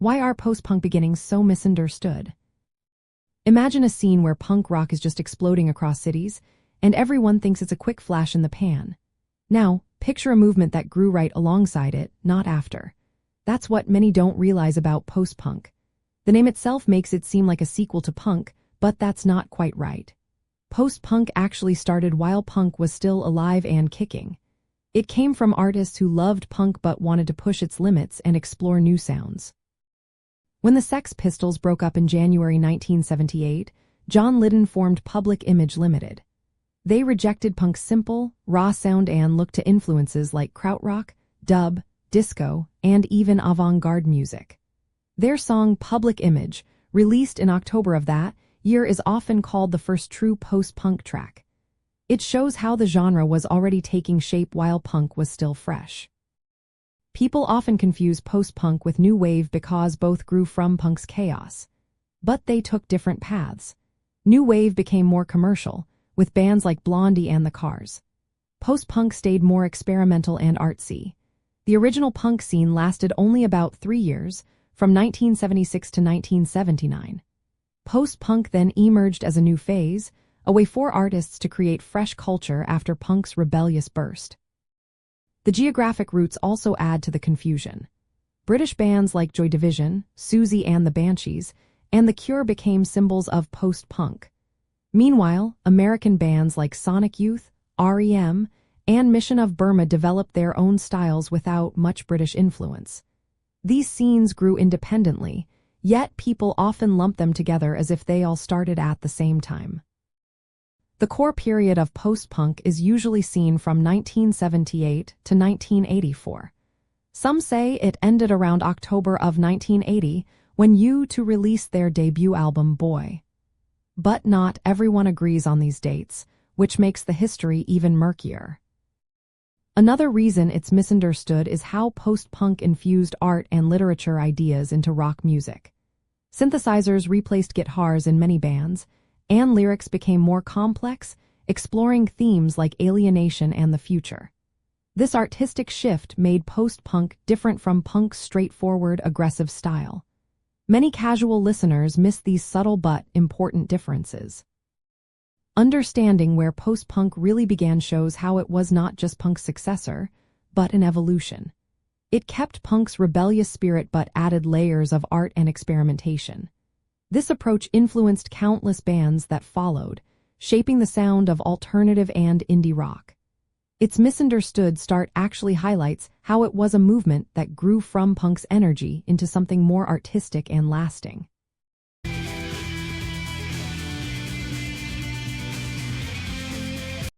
Why are post-punk beginnings so misunderstood? Imagine a scene where punk rock is just exploding across cities, and everyone thinks it's a quick flash in the pan. Now, picture a movement that grew right alongside it, not after. That's what many don't realize about post-punk. The name itself makes it seem like a sequel to punk, but that's not quite right. Post-punk actually started while punk was still alive and kicking. It came from artists who loved punk but wanted to push its limits and explore new sounds. When the Sex Pistols broke up in January 1978, John Lydon formed Public Image Limited. They rejected punk's simple, raw sound and looked to influences like krautrock, dub, disco, and even avant-garde music. Their song Public Image, released in October of that year, is often called the first true post-punk track. It shows how the genre was already taking shape while punk was still fresh. People often confuse post-punk with new wave because both grew from punk's chaos. But they took different paths. New wave became more commercial, with bands like Blondie and The Cars. Post-punk stayed more experimental and artsy. The original punk scene lasted only about 3 years, from 1976 to 1979. Post-punk then emerged as a new phase, a way for artists to create fresh culture after punk's rebellious burst. The geographic roots also add to the confusion. British bands like Joy Division, Susie and the Banshees, and The Cure became symbols of post-punk. Meanwhile, American bands like Sonic Youth, R.E.M., and Mission of Burma developed their own styles without much British influence. These scenes grew independently, yet people often lump them together as if they all started at the same time. The core period of post-punk is usually seen from 1978 to 1984. Some say it ended around October of 1980 when U2 released their debut album Boy. But not everyone agrees on these dates, which makes the history even murkier. Another reason it's misunderstood is how post-punk infused art and literature ideas into rock music. Synthesizers replaced guitars in many bands, and lyrics became more complex, exploring themes like alienation and the future. This artistic shift made post-punk different from punk's straightforward, aggressive style. Many casual listeners miss these subtle but important differences. Understanding where post-punk really began shows how it was not just punk's successor, but an evolution. It kept punk's rebellious spirit but added layers of art and experimentation. This approach influenced countless bands that followed, shaping the sound of alternative and indie rock. Its misunderstood start actually highlights how it was a movement that grew from punk's energy into something more artistic and lasting.